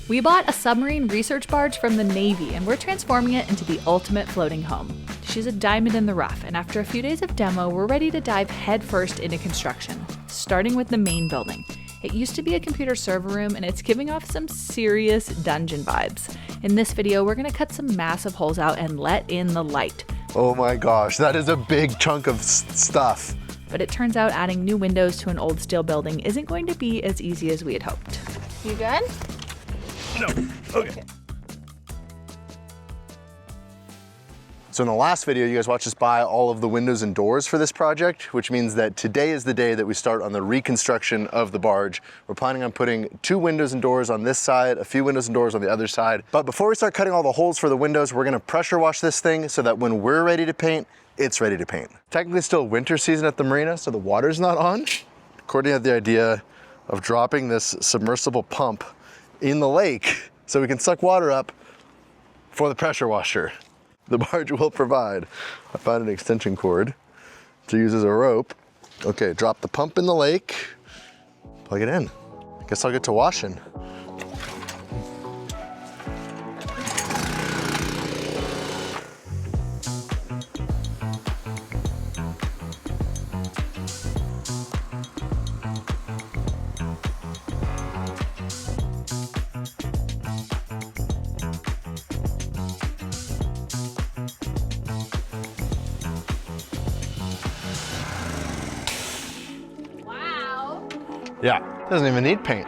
We bought a submarine research barge from the Navy and we're transforming it into the ultimate floating home. She's a diamond in the rough, and after a few days of demo, we're ready to dive headfirst into construction, starting with the main building. It used to be a computer server room and it's giving off some serious dungeon vibes. In this video, we're gonna cut some massive holes out and let in the light. Oh my gosh, that is a big chunk of stuff. But it turns out adding new windows to an old steel building isn't going to be as easy as we had hoped. You good? No, okay. So in the last video, you guys watched us buy all of the windows and doors for this project, which means that today is the day that we start on the reconstruction of the barge. We're planning on putting 2 windows and doors on this side, a few windows and doors on the other side. But before we start cutting all the holes for the windows, we're gonna pressure wash this thing so that when we're ready to paint, it's ready to paint. Technically still winter season at the marina, so the water's not on. Courtney had the idea of dropping this submersible pump in the lake so we can suck water up for the pressure washer. The barge will provide. I found an extension cord to use as a rope. Okay, drop the pump in the lake, plug it in. I guess I'll get to washing. Yeah, doesn't even need paint.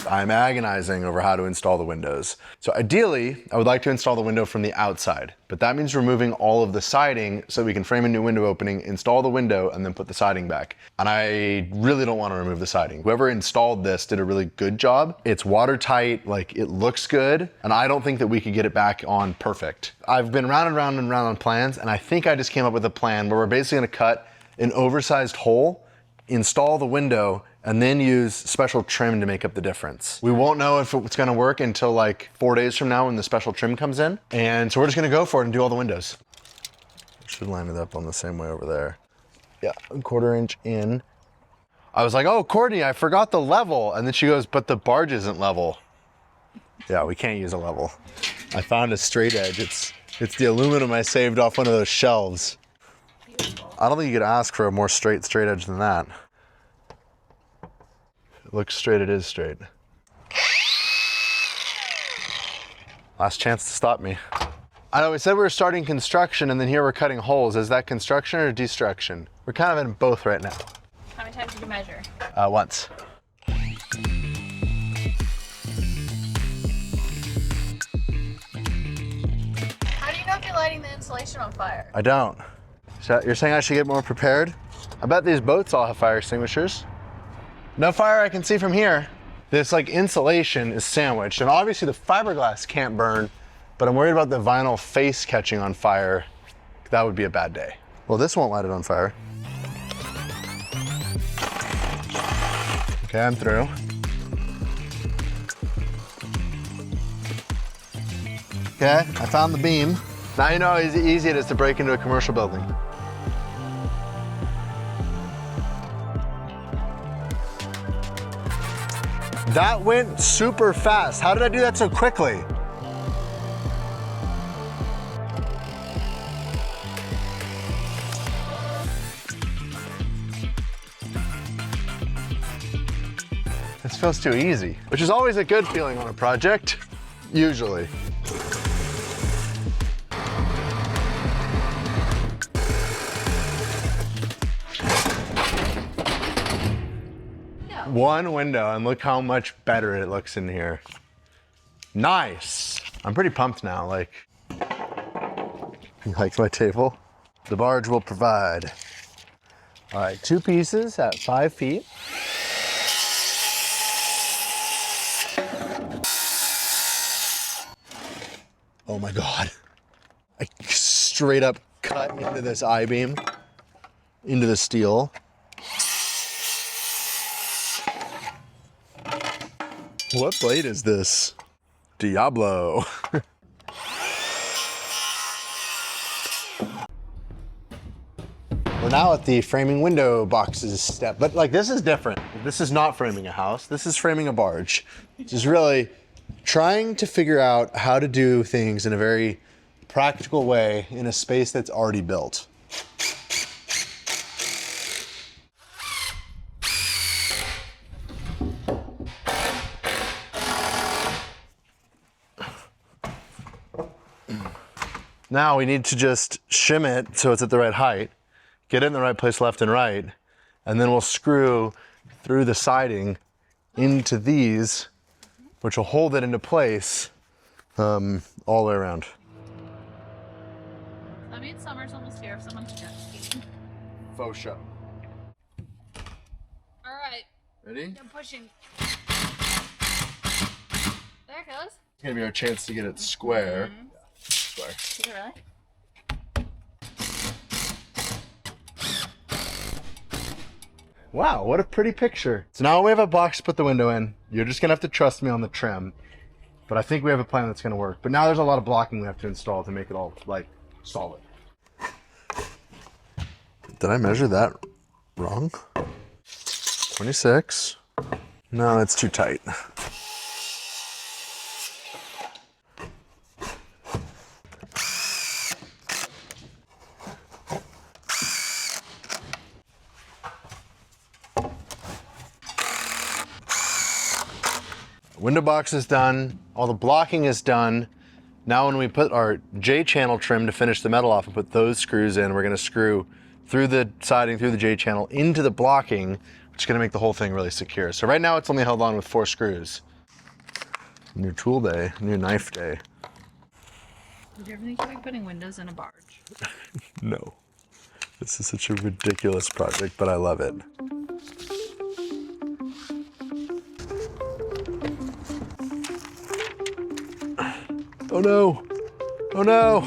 I'm agonizing over how to install the windows. So ideally, I would like to install the window from the outside, but that means removing all of the siding so we can frame a new window opening, install the window, and then put the siding back. And I really don't want to remove the siding. Whoever installed this did a really good job. It's watertight, like it looks good, and I don't think that we could get it back on perfect. I've been round and round and round on plans, and I think I just came up with a plan where we're basically gonna cut an oversized hole, install the window, and then use special trim to make up the difference. We won't know if it's gonna work until like 4 days from now when the special trim comes in. And so we're just gonna go for it and do all the windows. Should line it up on the same way over there. Yeah, a 1/4 inch in. I was like, oh, Courtney, I forgot the level. And then she goes, but the barge isn't level. Yeah, we can't use a level. I found a straight edge. It's the aluminum I saved off one of those shelves. I don't think you could ask for a more straight edge than that. It looks straight, it is straight. Last chance to stop me. I know we said we were starting construction and then here we're cutting holes. Is that construction or destruction? We're kind of in both right now. How many times did you measure? Once. How do you know if you're lighting the insulation on fire? I don't. So you're saying I should get more prepared? I bet these boats all have fire extinguishers. No fire I can see from here. This like insulation is sandwiched, and obviously the fiberglass can't burn, but I'm worried about the vinyl face catching on fire. That would be a bad day. Well, this won't light it on fire. Okay, I'm through. Okay, I found the beam. Now you know how easy it is to break into a commercial building. That went super fast. How did I do that so quickly? This feels too easy, which is always a good feeling on a project, usually. One window, and look how much better it looks in here. Nice. I'm pretty pumped now, like. You like my table? The barge will provide. All right, 2 pieces at 5 feet. Oh my God. I straight up cut into this I-beam, into the steel. What blade is this? Diablo. Look now at the framing window boxes step, but like this is different. This is not framing a house. This is framing a barge. Which is really trying to figure out how to do things in a very practical way in a space that's already built. Now we need to just shim it so it's at the right height, get it in the right place left and right, and then we'll screw through the siding into these, which will hold it into place all the way around. I mean, summer's almost here if someone's jet skiing. Faux show. All right. Ready? I'm pushing. There it goes. It's gonna be our chance to get it square. Mm-hmm. Square. Is it really? Wow, what a pretty picture. So now we have a box to put the window in. You're just gonna have to trust me on the trim. But I think we have a plan that's gonna work. But now there's a lot of blocking we have to install to make it all like solid. Did I measure that wrong? 26. No, it's too tight. Window box is done, all the blocking is done. Now when we put our J-channel trim to finish the metal off and put those screws in, we're gonna screw through the siding, through the J-channel, into the blocking, which is gonna make the whole thing really secure. So right now it's only held on with 4 screws. New tool day, new knife day. Did you ever think about putting windows in a barge? No. This is such a ridiculous project, but I love it. Oh no! Oh no!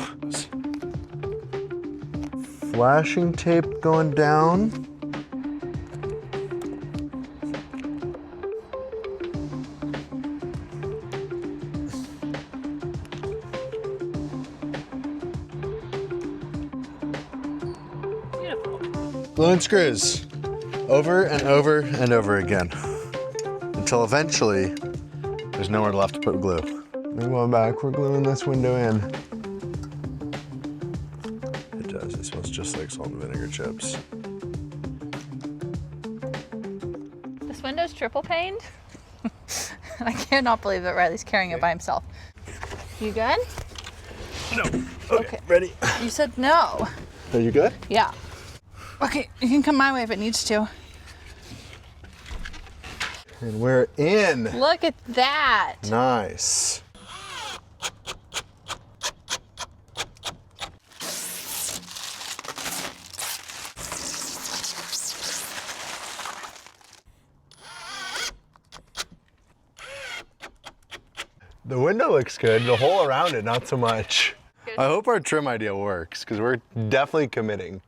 Flashing tape going down. Beautiful. Gluing screws. Over and over and over again. Until eventually, there's nowhere left to put glue. We're going back, we're gluing this window in. It does, it smells just like salt and vinegar chips. This window's triple paned. I cannot believe that Riley's carrying it by himself. You good? No. Okay, ready? You said no. Are you good? Yeah. Okay, you can come my way if it needs to. And we're in. Look at that. Nice. The window looks good, the hole around it, not so much. Good. I hope our trim idea works, because we're definitely committing.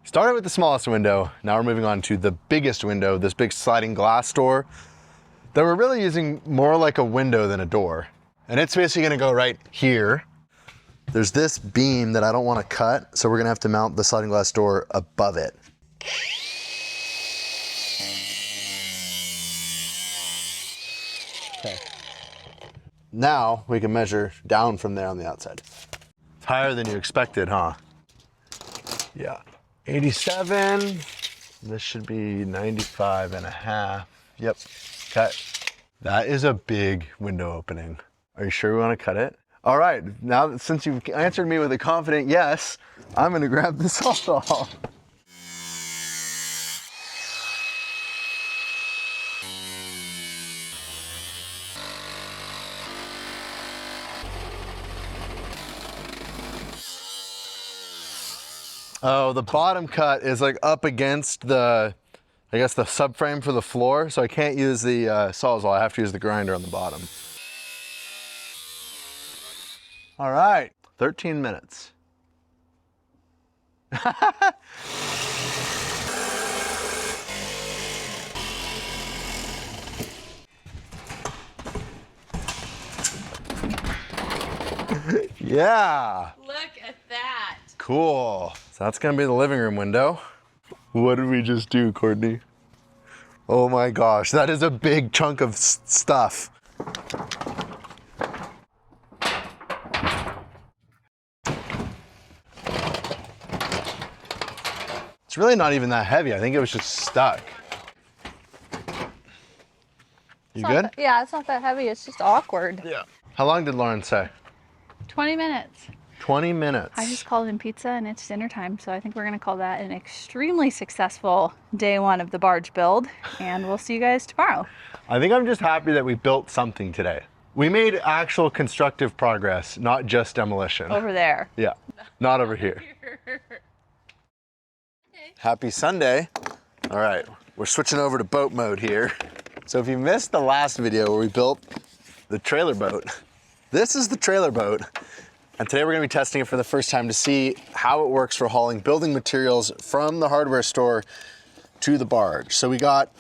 Started with the smallest window, now we're moving on to the biggest window, this big sliding glass door that we're really using more like a window than a door. And it's basically gonna go right here. There's this beam that I don't wanna cut, so we're gonna have to mount the sliding glass door above it. Okay. Now we can measure down from there on the outside. It's higher than you expected, huh? Yeah. 87. This should be 95 and a half. Yep. Cut. That is a big window opening. Are you sure we want to cut it? All right. Now, since you've answered me with a confident yes, I'm going to grab this all. Oh, the bottom cut is like up against the, I guess the subframe for the floor, so I can't use the Sawzall, I have to use the grinder on the bottom. All right, 13 minutes. Yeah. Look at that. Cool. So that's gonna be the living room window. What did we just do, Courtney? Oh my gosh, that is a big chunk of stuff. It's really not even that heavy. I think it was just stuck. You good? Yeah, it's not that heavy. It's just awkward. Yeah. How long did Lauren say? 20 minutes. 20 minutes. I just called in pizza and it's dinner time, so I think we're going to call that an extremely successful day one of the barge build, and we'll see you guys tomorrow. I think I'm just happy that we built something today. We made actual constructive progress, not just demolition. Over there. Yeah, not over here. Happy Sunday. All right, we're switching over to boat mode here. So if you missed the last video where we built the trailer boat, this is the trailer boat. And today we're gonna be testing it for the first time to see how it works for hauling building materials from the hardware store to the barge. So we got,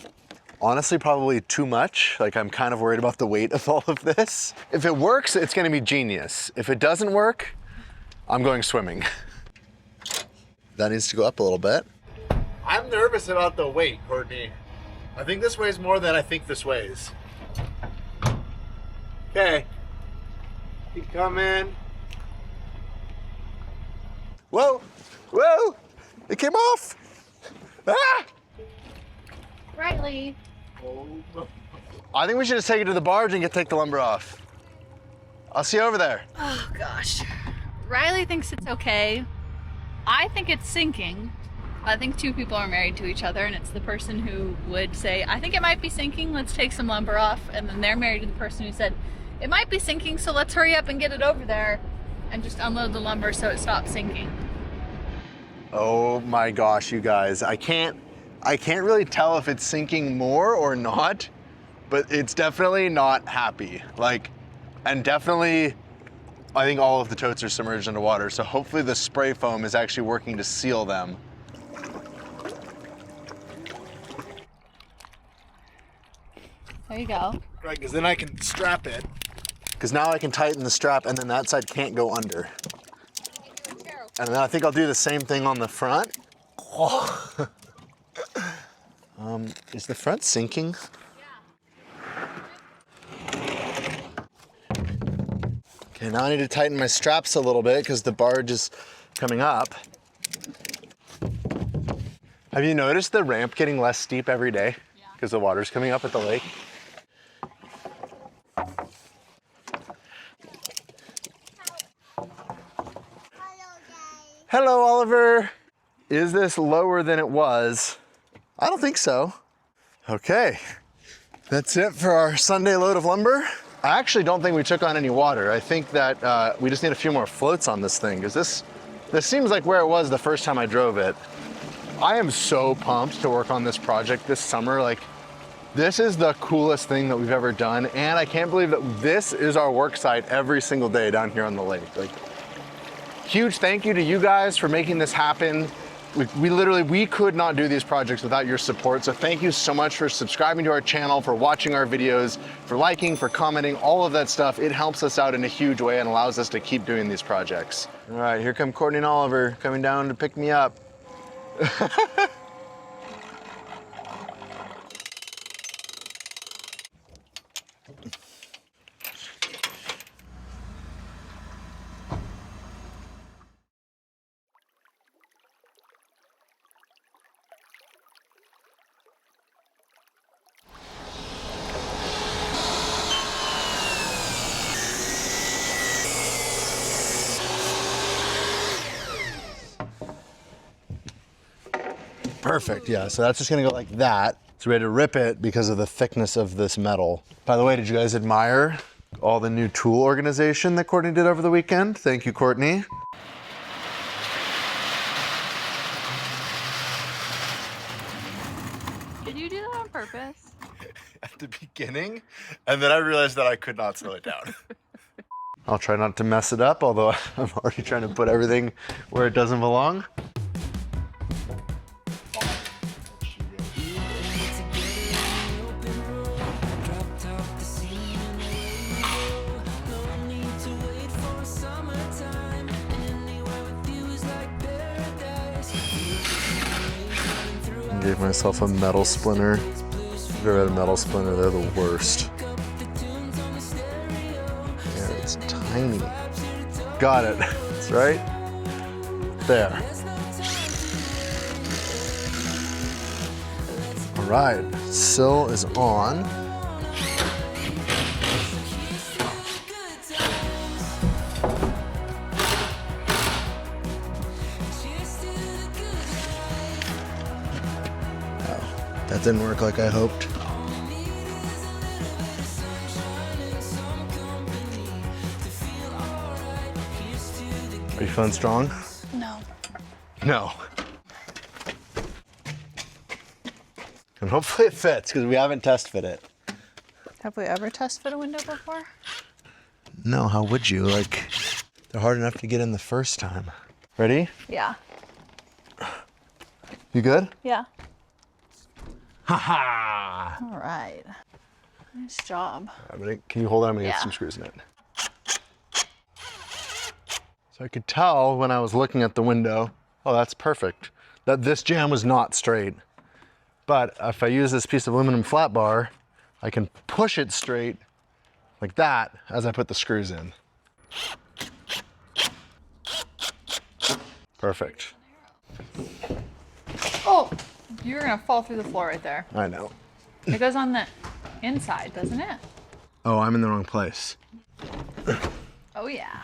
honestly, probably too much. Like, I'm kind of worried about the weight of all of this. If it works, it's gonna be genius. If it doesn't work, I'm going swimming. That needs to go up a little bit. I'm nervous about the weight, Courtney. I think this weighs more than I think this weighs. Okay, keep coming. Whoa, whoa, it came off. Ah! Riley. I think we should just take it to the barge and take the lumber off. I'll see you over there. Oh gosh. Riley thinks it's okay. I think it's sinking. I think two people are married to each other, and it's the person who would say, I think it might be sinking, let's take some lumber off. And then they're married to the person who said, it might be sinking, so let's hurry up and get it over there and just unload the lumber so it stops sinking. Oh my gosh, you guys. I can't really tell if it's sinking more or not, but it's definitely not happy. Like, and definitely, I think all of the totes are submerged underwater, so hopefully the spray foam is actually working to seal them. There you go. Right, because then I can strap it. Because now I can tighten the strap and then that side can't go under. And then I think I'll do the same thing on the front. Oh. Is the front sinking? Yeah. Okay, now I need to tighten my straps a little bit because the barge is coming up. Have you noticed the ramp getting less steep every day? Yeah. Because the water's coming up at the lake? Hello, Oliver. Is this lower than it was? I don't think so. Okay, that's it for our Sunday load of lumber. I actually don't think we took on any water. I think that we just need a few more floats on this thing, because this seems like where it was the first time I drove it. I am so pumped to work on this project this summer. Like, this is the coolest thing that we've ever done, and I can't believe that this is our work site every single day down here on the lake. Like, huge thank you to you guys for making this happen. We could not do these projects without your support. So thank you so much for subscribing to our channel, for watching our videos, for liking, for commenting, all of that stuff. It helps us out in a huge way and allows us to keep doing these projects. All right, here come Courtney and Oliver coming down to pick me up. Perfect, yeah, so that's just gonna go like that. So we had to rip it because of the thickness of this metal. By the way, did you guys admire all the new tool organization that Courtney did over the weekend? Thank you, Courtney. Did you do that on purpose? At the beginning, and then I realized that I could not slow it down. I'll try not to mess it up, although I'm already trying to put everything where it doesn't belong. Gave myself a metal splinter. If you've ever had a metal splinter, they're the worst. Yeah, it's tiny. Got it. That's right. There. All right, sill is on. That didn't work like I hoped. Are you feeling strong? No. No. And hopefully it fits, because we haven't test fit it. Have we ever test fit a window before? No, how would you? Like, they're hard enough to get in the first time. Ready? Yeah. You good? Yeah. Ha-ha! All right. Nice job. Can you hold on? I'm gonna get some screws in it. So I could tell when I was looking at the window, oh, that's perfect, that this jamb was not straight. But if I use this piece of aluminum flat bar, I can push it straight like that as I put the screws in. Perfect. Oh, you're gonna fall through the floor right there. I know. It goes on the inside, doesn't it? Oh, I'm in the wrong place. Oh yeah.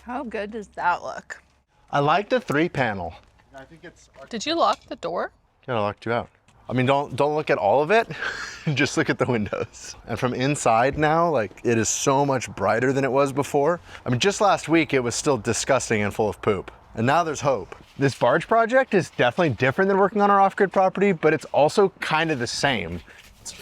How good does that look? I like the 3-panel. I think it's. Did you lock the door? Yeah, I locked you out. I mean, don't look at all of it. Just look at the windows. And from inside now, like, it is so much brighter than it was before. I mean, just last week it was still disgusting and full of poop. And now there's hope. This barge project is definitely different than working on our off-grid property, but it's also kind of the same. It's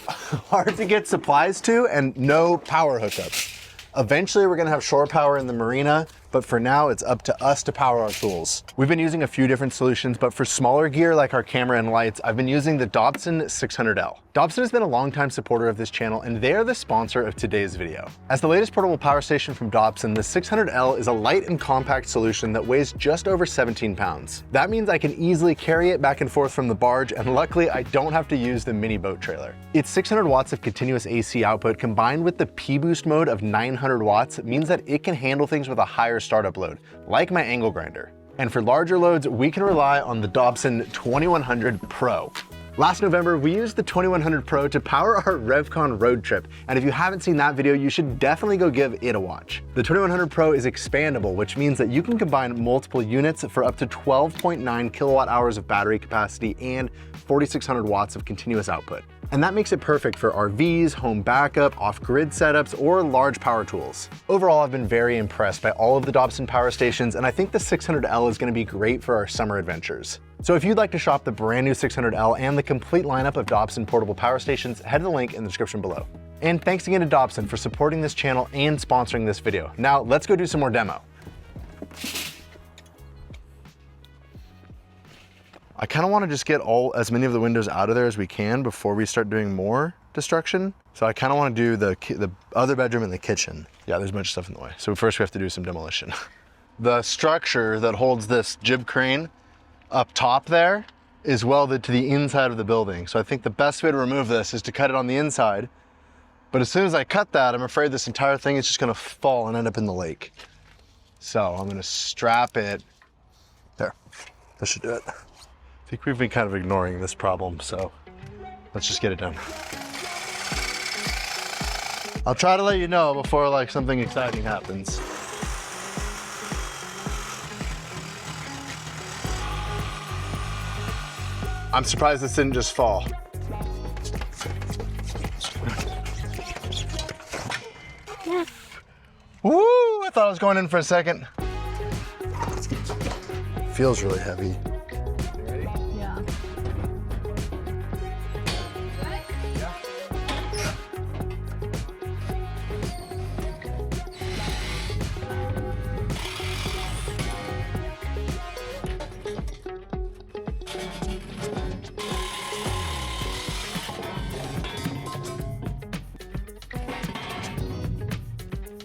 hard to get supplies to and no power hookups. Eventually we're gonna have shore power in the marina, but for now it's up to us to power our tools. We've been using a few different solutions, but for smaller gear like our camera and lights, I've been using the Dabbsson 600L. Dabbsson has been a longtime supporter of this channel, and they are the sponsor of today's video. As the latest portable power station from Dabbsson, the 600L is a light and compact solution that weighs just over 17 pounds. That means I can easily carry it back and forth from the barge, and luckily I don't have to use the mini boat trailer. Its 600 watts of continuous AC output combined with the P-Boost mode of 900 watts means that it can handle things with a higher startup load, like my angle grinder. And for larger loads, we can rely on the Dabbsson 2100 Pro. Last November, we used the 2100 Pro to power our RevCon road trip, and if you haven't seen that video, you should definitely go give it a watch. The 2100 Pro is expandable, which means that you can combine multiple units for up to 12.9 kilowatt hours of battery capacity and 4,600 watts of continuous output. And that makes it perfect for RVs, home backup, off-grid setups, or large power tools. Overall, I've been very impressed by all of the Dabbsson power stations, and I think the 600L is going to be great for our summer adventures. So if you'd like to shop the brand new 600L and the complete lineup of Dabbsson portable power stations, head to the link in the description below. And thanks again to Dabbsson for supporting this channel and sponsoring this video. Now let's go do some more demo. I kind of want to just get as many of the windows out of there as we can before we start doing more destruction. So I kind of want to do the other bedroom and the kitchen. Yeah, there's a bunch of stuff in the way. So first we have to do some demolition. The structure that holds this jib crane up top there is welded to the inside of the building. So I think the best way to remove this is to cut it on the inside. But as soon as I cut that, I'm afraid this entire thing is just going to fall and end up in the lake. So I'm going to strap it. There, that should do it. I think we've been kind of ignoring this problem, so let's just get it done. I'll try to let you know before like something exciting happens. I'm surprised this didn't just fall. Woo! I thought I was going in for a second. Feels really heavy. Yeah.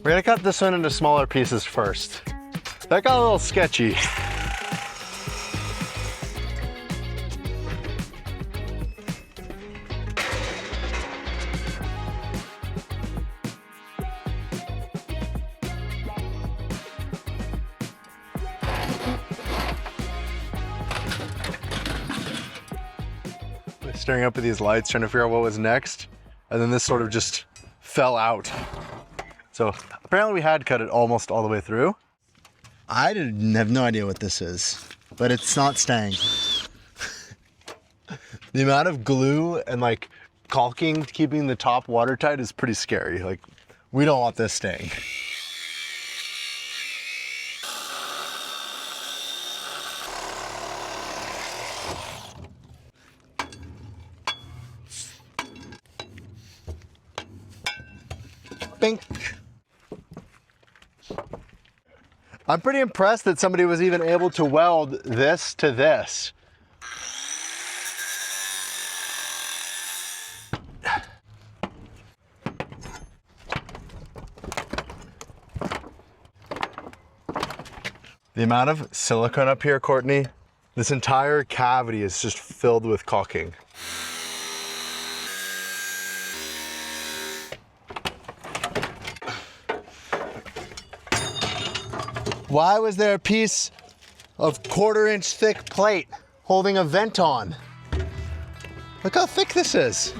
We're gonna cut this one into smaller pieces first. That got a little sketchy. Staring up at these lights, trying to figure out what was next, and then this sort of just fell out. So apparently we had cut it almost all the way through. I have no idea what this is, but it's not staying. The amount of glue and like caulking keeping the top watertight is pretty scary. Like, we don't want this staying. Bink. I'm pretty impressed that somebody was even able to weld this to this. The amount of silicone up here, Courtney, this entire cavity is just filled with caulking. Why was there a piece of 1/4 inch thick plate holding a vent on? Look how thick this is.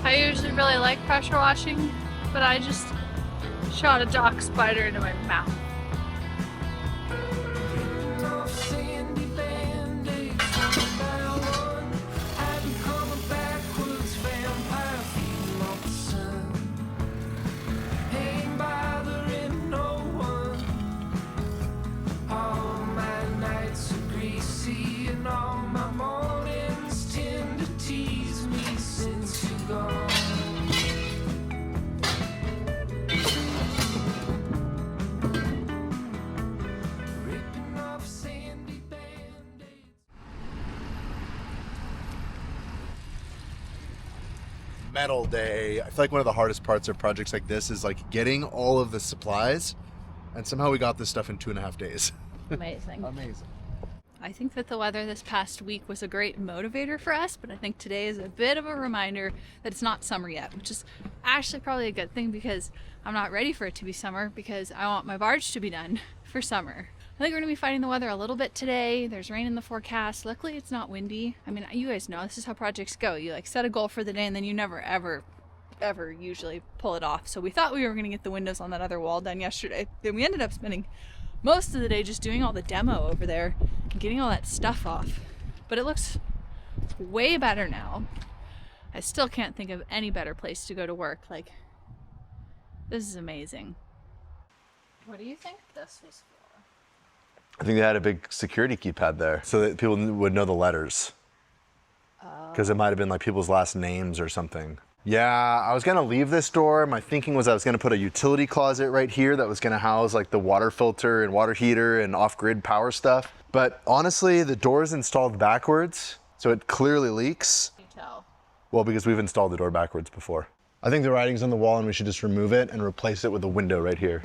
I usually really like pressure washing, but I just shot a dock spider into my mouth. Metal day. I feel like one of the hardest parts of projects like this is like getting all of the supplies, and somehow we got this stuff in 2.5 days. Amazing. Amazing. I think that the weather this past week was a great motivator for us, but I think today is a bit of a reminder that it's not summer yet, which is actually probably a good thing because I'm not ready for it to be summer because I want my barge to be done for summer. I think we're going to be fighting the weather a little bit today. There's rain in the forecast. Luckily, it's not windy. I mean, you guys know this is how projects go. You like set a goal for the day and then you never, ever usually pull it off. So we thought we were going to get the windows on that other wall done yesterday. Then we ended up spending most of the day just doing all the demo over there and getting all that stuff off. But it looks way better now. I still can't think of any better place to go to work. Like, this is amazing. What do you think this was for? I think they had a big security keypad there so that people would know the letters. Because it might have been like people's last names or something. Yeah, I was gonna leave this door. My thinking was I was gonna put a utility closet right here that was gonna house like the water filter and water heater and off-grid power stuff. But honestly, the door is installed backwards, so it clearly leaks. You tell. Well, because we've installed the door backwards before. I think the writing's on the wall and we should just remove it and replace it with a window right here.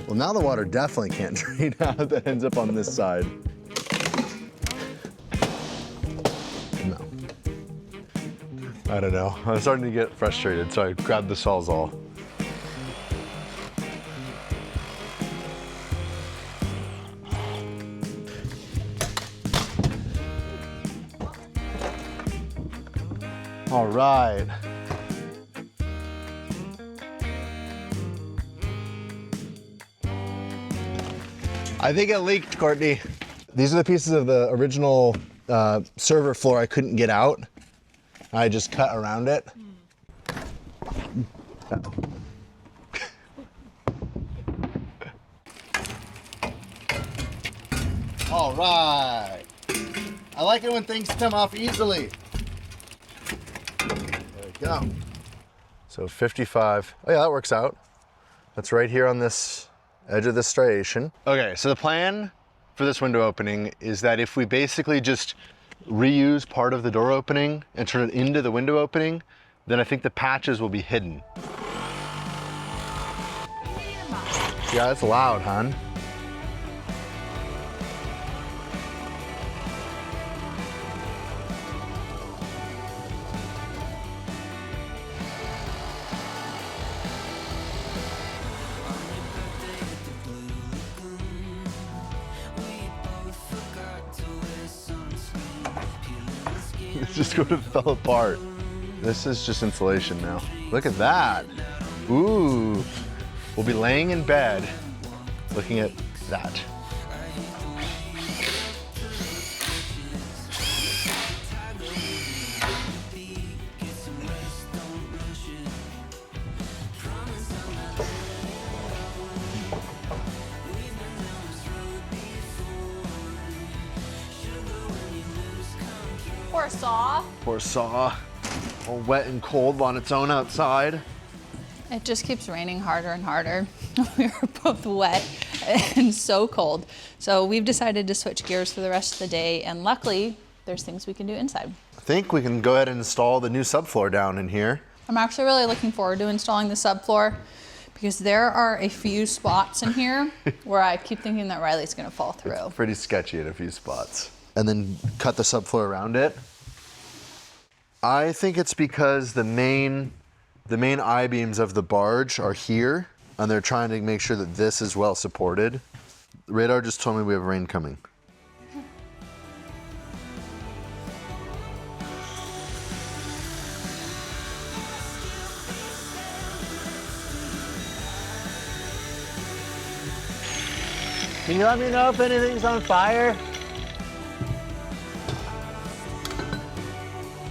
Well, now the water definitely can't drain out that ends up on this side. No. I don't know. I was starting to get frustrated, so I grabbed the Sawzall. All right. I think it leaked, Courtney. These are the pieces of the original server floor I couldn't get out. I just cut around it. All right. I like it when things come off easily. There we go. So 55. Oh yeah, that works out. That's right here on this edge of the striation. Okay, so the plan for this window opening is that if we basically just reuse part of the door opening and turn it into the window opening, then I think the patches will be hidden. Yeah, it's loud, hon. It's just going to fall apart. This is just insulation now. Look at that. Ooh. We'll be laying in bed looking at that. Poor Saw. Poor Saw. All wet and cold on its own outside. It just keeps raining harder and harder. We are both wet and so cold. So we've decided to switch gears for the rest of the day, and luckily there's things we can do inside. I think we can go ahead and install the new subfloor down in here. I'm actually really looking forward to installing the subfloor because there are a few spots in here where I keep thinking that Riley's gonna fall through. It's pretty sketchy at a few spots. And then cut the subfloor around it. I think it's because the main I-beams of the barge are here, and they're trying to make sure that this is well supported. The radar just told me we have rain coming. Can you let me know if anything's on fire?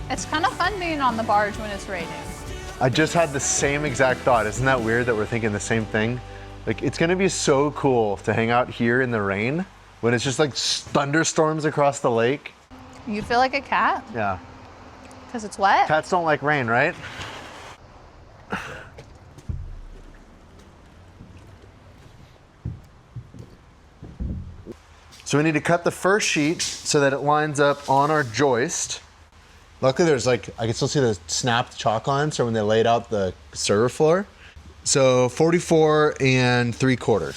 It's kind of fun being on the barge when it's raining. I just had the same exact thought. Isn't that weird that we're thinking the same thing? Like, it's gonna be so cool to hang out here in the rain when it's just like thunderstorms across the lake. You feel like a cat? Yeah. Because it's wet? Cats don't like rain, right? So we need to cut the first sheet so that it lines up on our joist. Luckily there's like, I can still see the snapped chalk lines from when they laid out the server floor. So 44 3/4.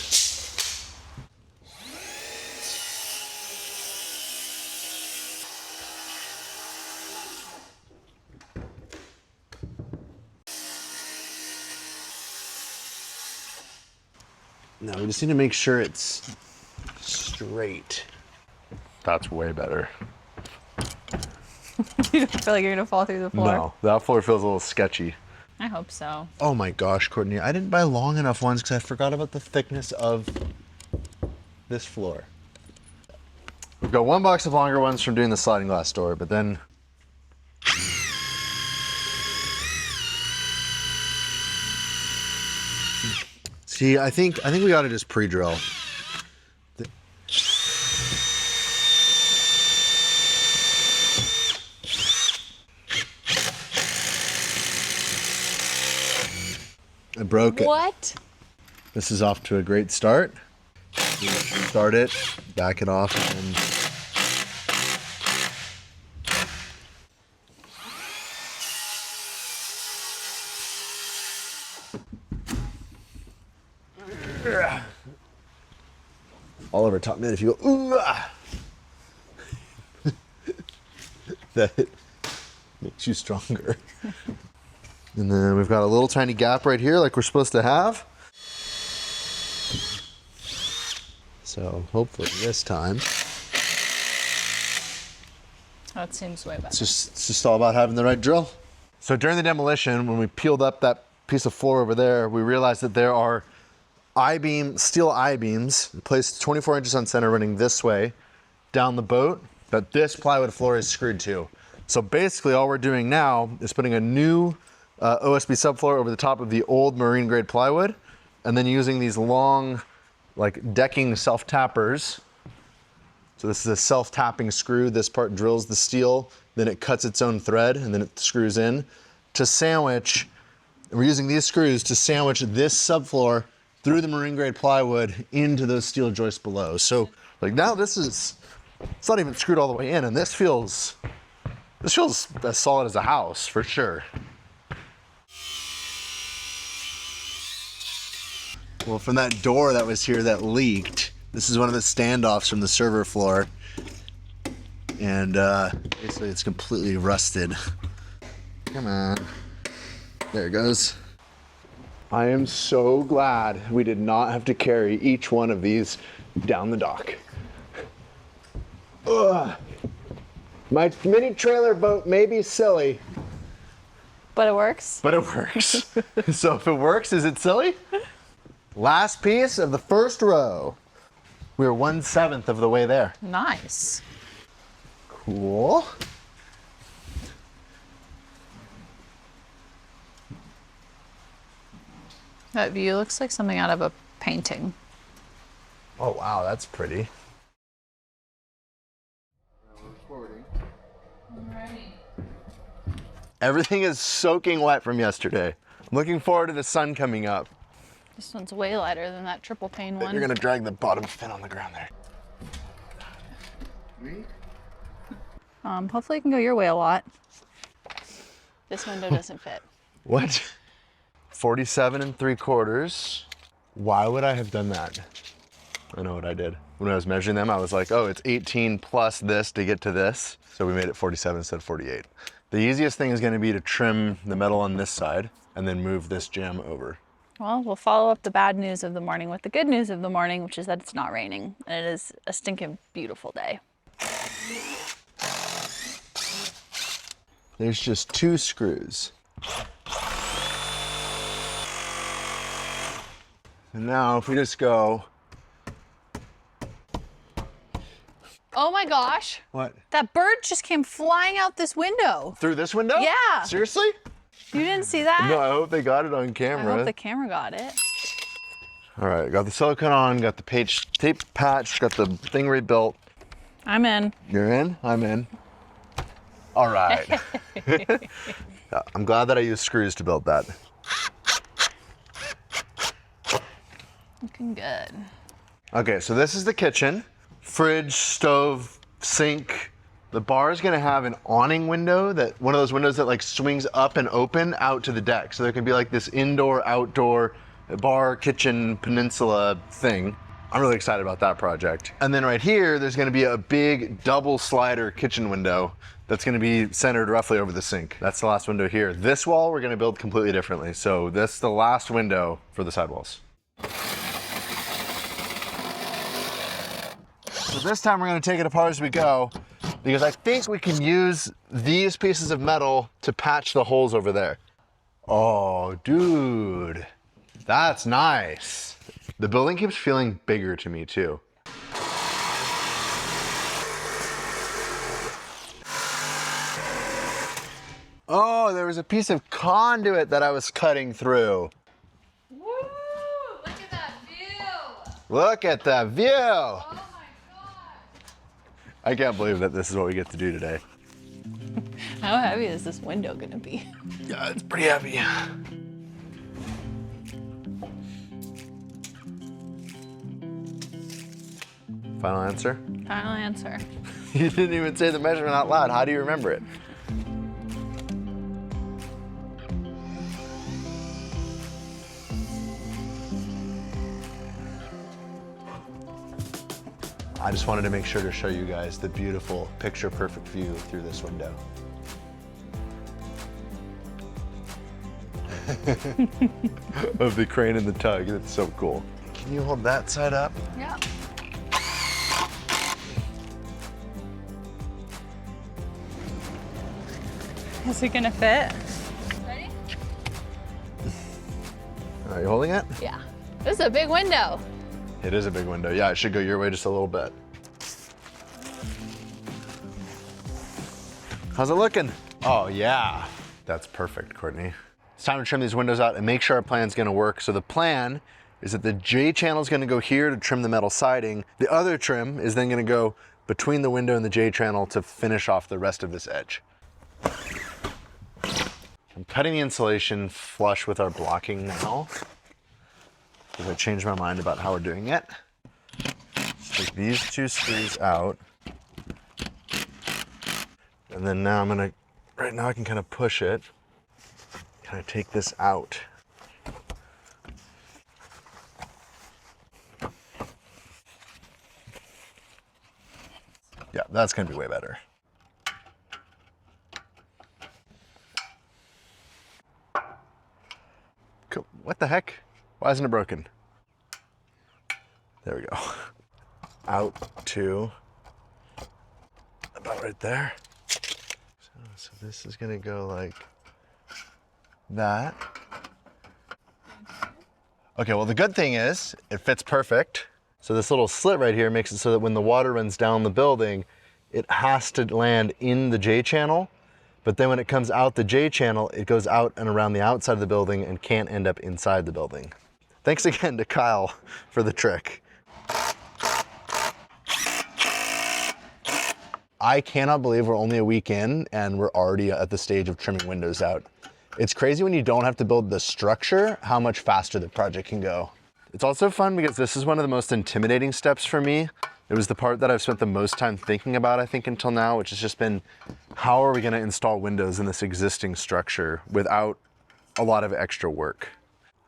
Now we just need to make sure it's straight. That's way better. You don't feel like you're gonna fall through the floor? No, that floor feels a little sketchy. I hope so. Oh my gosh, Courtney, I didn't buy long enough ones because I forgot about the thickness of this floor. We've got one box of longer ones from doing the sliding glass door, but then see, I think we ought to just pre-drill. I broke it. What? This is off to a great start. Start it, back it off, and Oliver taught me that if you go, ooh, that it makes you stronger. And then we've got a little tiny gap right here like we're supposed to have. So hopefully this time. That seems way better. It's just all about having the right drill. So during the demolition, when we peeled up that piece of floor over there, we realized that there are steel I-beams placed 24 inches on center running this way down the boat, but this plywood floor is screwed to. So basically all we're doing now is putting a new OSB subfloor over the top of the old marine grade plywood, and then using these long, like decking self-tappers. So this is a self-tapping screw. This part drills the steel, then it cuts its own thread, and then it screws in to sandwich. We're using these screws to sandwich this subfloor through the marine grade plywood into those steel joists below. So like now it's not even screwed all the way in, and this feels as solid as a house for sure. Well, from that door that was here that leaked, this is one of the standoffs from the server floor. And basically it's completely rusted. Come on. There it goes. I am so glad we did not have to carry each one of these down the dock. Ugh. My mini trailer boat may be silly. But it works? But it works. So if it works, is it silly? Last piece of the first row. We're 1/7 of the way there. Nice. Cool. That view looks like something out of a painting. Oh wow, that's pretty. Everything is soaking wet from yesterday. I'm looking forward to the sun coming up. This one's way lighter than that triple pane one. You're gonna drag the bottom fin on the ground there. Hopefully it can go your way a lot. This window doesn't fit. What? 47 3/4. Why would I have done that? I know what I did. When I was measuring them, I was like, oh, it's 18 plus this to get to this. So we made it 47 instead of 48. The easiest thing is gonna be to trim the metal on this side and then move this jamb over. Well, we'll follow up the bad news of the morning with the good news of the morning, which is that it's not raining. And it is a stinking beautiful day. There's just 2 screws. And now if we just go. Oh my gosh. What? That bird just came flying out this window. Through this window? Yeah. Seriously? You didn't see that? No, I hope they got it on I camera. hope the camera got it. All right, got the silicone on, got the tape patch, got the thing rebuilt. I'm in. You're in? I'm in. All right. I'm glad that I used screws to build that. Looking good. Okay, so this is the kitchen. Fridge, stove, sink. The bar is gonna have an awning window, one of those windows that like swings up and open out to the deck. So there can be like this indoor, outdoor bar, kitchen, peninsula thing. I'm really excited about that project. And then right here, there's gonna be a big double slider kitchen window that's gonna be centered roughly over the sink. That's the last window here. This wall, we're gonna build completely differently. So this is the last window for the sidewalls. So this time we're gonna take it apart as we go, because I think we can use these pieces of metal to patch the holes over there. Oh, dude, that's nice. The building keeps feeling bigger to me too. Oh, there was a piece of conduit that I was cutting through. Woo! Look at that view! Look at that view! Oh my god! I can't believe that this is what we get to do today. How heavy is this window gonna be? Yeah, it's pretty heavy. Final answer? Final answer. You didn't even say the measurement out loud. How do you remember it? I just wanted to make sure to show you guys the beautiful picture perfect view through this window. Of the crane and the tug. That's so cool. Can you hold that side up? Yeah. Is it gonna fit? Ready? Are you holding it? Yeah. This is a big window. It is a big window. Yeah, it should go your way just a little bit. How's it looking? Oh yeah, that's perfect, Courtney. It's time to trim these windows out and make sure our plan's gonna work. So the plan is that the J channel is gonna go here to trim the metal siding. The other trim is then gonna go between the window and the J channel to finish off the rest of this edge. I'm cutting the insulation flush with our blocking now, because I changed my mind about how we're doing it. Take these two screws out. And then now right now I can kind of push it. Kind of take this out. Yeah, that's gonna be way better. Cool. What the heck? Why isn't it broken? There we go. Out to about right there. So this is gonna go like that. Okay, well the good thing is it fits perfect. So this little slit right here makes it so that when the water runs down the building, it has to land in the J channel. But then when it comes out the J channel, it goes out and around the outside of the building and can't end up inside the building. Thanks again to Kyle for the trick. I cannot believe we're only a week in and we're already at the stage of trimming windows out. It's crazy when you don't have to build the structure, how much faster the project can go. It's also fun because this is one of the most intimidating steps for me. It was the part that I've spent the most time thinking about, I think, until now, which has just been, how are we gonna install windows in this existing structure without a lot of extra work?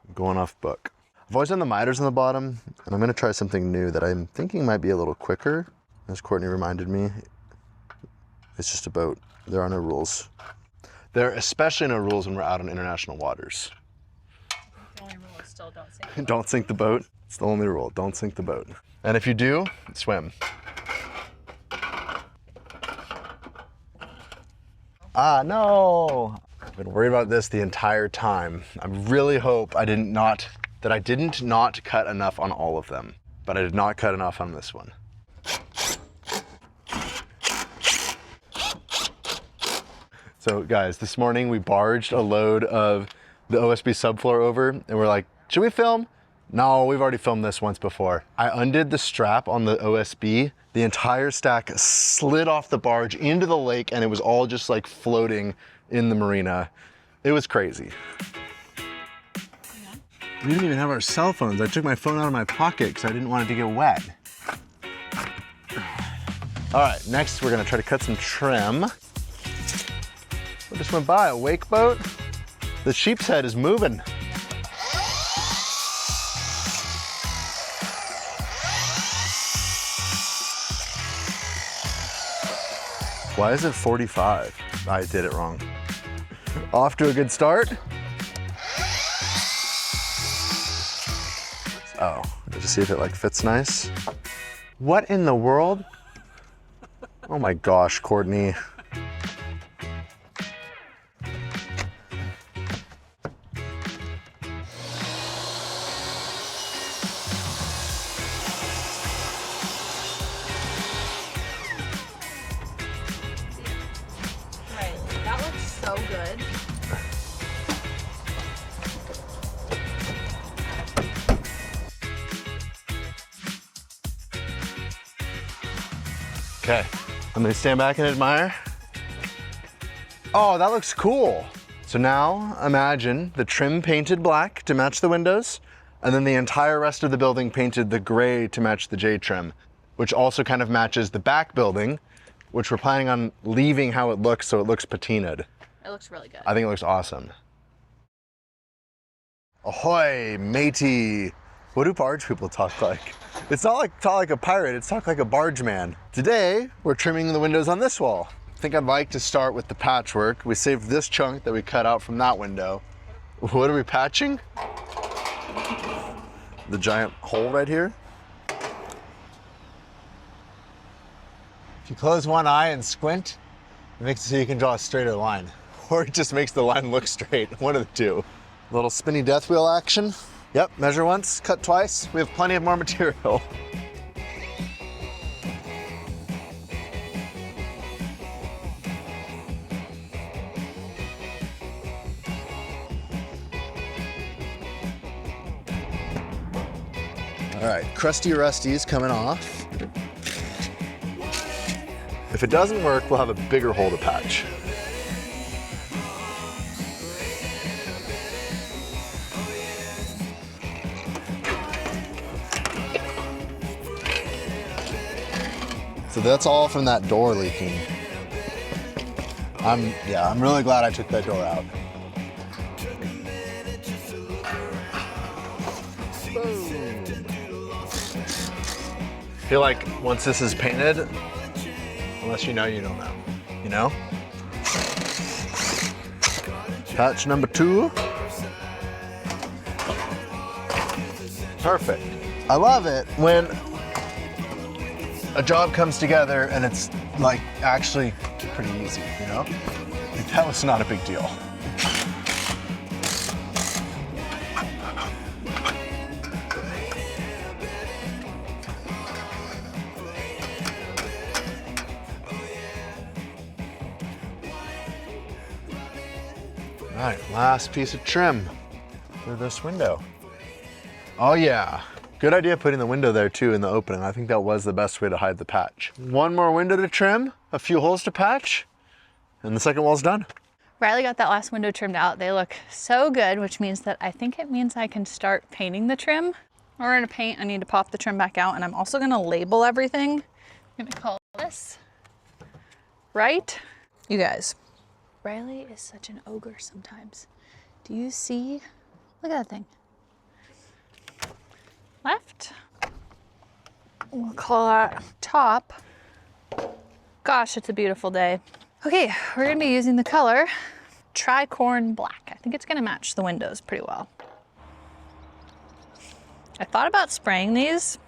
I'm going off book. I've always done the miters on the bottom, and I'm gonna try something new that I'm thinking might be a little quicker. As Courtney reminded me, it's just a boat. There are no rules. There are especially no rules when we're out on international waters. The only rule is still don't sink the boat. Don't sink the boat. It's the only rule. Don't sink the boat. And if you do, swim. Ah, no. I've been worried about this the entire time. I really hope I didn't not cut enough on all of them, but I did not cut enough on this one. So guys, this morning we barged a load of the OSB subfloor over and we're like, should we film? No, we've already filmed this once before. I undid the strap on the OSB. The entire stack slid off the barge into the lake and it was all just like floating in the marina. It was crazy. We didn't even have our cell phones. I took my phone out of my pocket because I didn't want it to get wet. All right, next we're gonna try to cut some trim. What just went by, a wake boat? The sheep's head is moving. Why is it 45? I did it wrong. Off to a good start. Oh, just see if it like fits nice. What in the world? Oh my gosh, Courtney. That looks so good. Okay, I'm gonna stand back and admire. Oh, that looks cool. So now imagine the trim painted black to match the windows, and then the entire rest of the building painted the gray to match the J trim, which also kind of matches the back building, which we're planning on leaving how it looks so it looks patinaed. It looks really good. I think it looks awesome. Ahoy, matey. What do barge people talk like? It's not like talk like a pirate, it's talk like a barge man. Today, we're trimming the windows on this wall. I think I'd like to start with the patchwork. We saved this chunk that we cut out from that window. What are we patching? The giant hole right here. If you close one eye and squint, it makes it so you can draw a straighter line. Or it just makes the line look straight, one of the two. A little spinny death wheel action. Yep, measure once, cut twice. We have plenty of more material. All right, crusty rusty's coming off. If it doesn't work, we'll have a bigger hole to patch. So that's all from that door leaking. I'm really glad I took that door out. I feel like once this is painted, unless you know, you don't know. You know? Patch number 2. Perfect. I love it when a job comes together and it's like actually pretty easy, you know? Like, that was not a big deal. All right, last piece of trim for this window. Oh yeah, good idea putting the window there too in the opening. I think that was the best way to hide the patch. One more window to trim, a few holes to patch, and the second wall's done. Riley got that last window trimmed out. They look so good, which means that I think it means I can start painting the trim. We're gonna paint, I need to pop the trim back out, and I'm also gonna label everything. I'm gonna call this, right? You guys, Riley is such an ogre sometimes. Do you see? Look at that thing. Left. We'll call that top. Gosh, it's a beautiful day. Okay, we're gonna be using the color Tricorn Black. I think it's gonna match the windows pretty well. I thought about spraying these,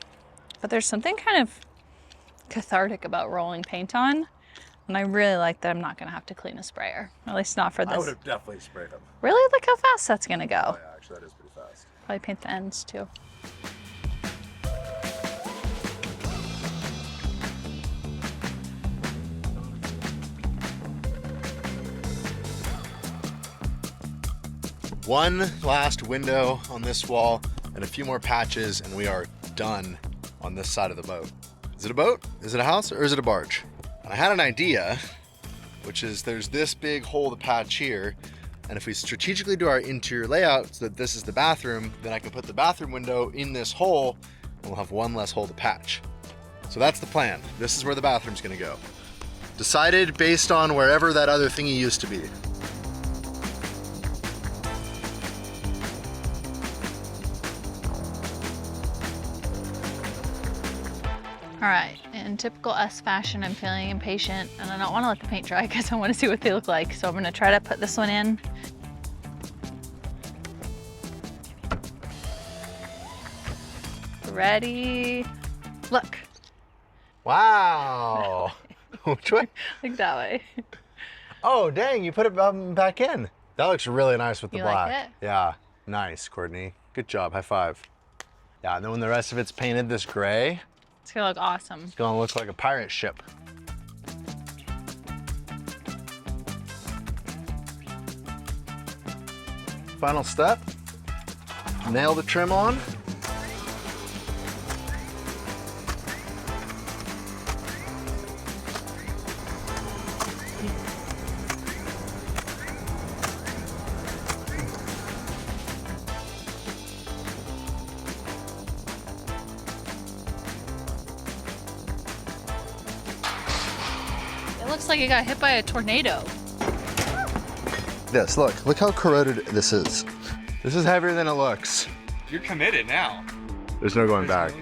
but there's something kind of cathartic about rolling paint on. And I really like that I'm not gonna have to clean a sprayer. At least not for this. I would have definitely sprayed them. Really? Look how fast that's gonna go. Oh yeah, actually that is pretty fast. Probably paint the ends too. One last window on this wall and a few more patches and we are done on this side of the boat. Is it a boat? Is it a house? Or is it a barge? And I had an idea, which is there's this big hole to patch here, and if we strategically do our interior layout so that this is the bathroom, then I can put the bathroom window in this hole and we'll have one less hole to patch. So that's the plan. This is where the bathroom's gonna go. Decided based on wherever that other thingy used to be. All right, in typical us fashion, I'm feeling impatient and I don't want to let the paint dry because I want to see what they look like. So I'm going to try to put this one in. Ready? Look. Wow. Which way? Like that way. Oh, dang, you put it back in. That looks really nice with the You black. like it? Yeah, nice, Courtney. Good job, high five. Yeah, and then when the rest of it's painted this gray, It's gonna look awesome. it's gonna look like a pirate ship. Final step, nail the trim on. It looks like it got hit by a tornado. This, look how corroded this is. This is heavier than it looks. You're committed now. There's no going back.